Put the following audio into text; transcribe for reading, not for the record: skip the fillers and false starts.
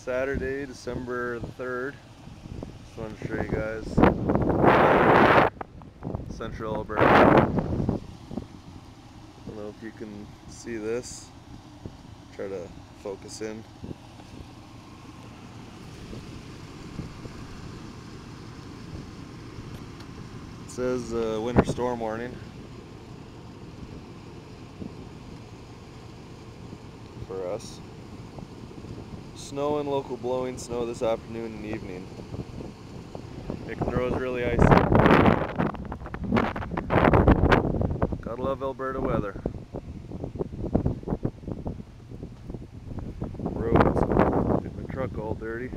Saturday, December the 3rd. Just wanted to show you guys central Alberta. I don't know if you can see this. Try to focus in. It says winter storm warning for us. Snow and local blowing snow this afternoon and evening. Making the roads really icy. Gotta love Alberta weather. Roads, get my truck all dirty.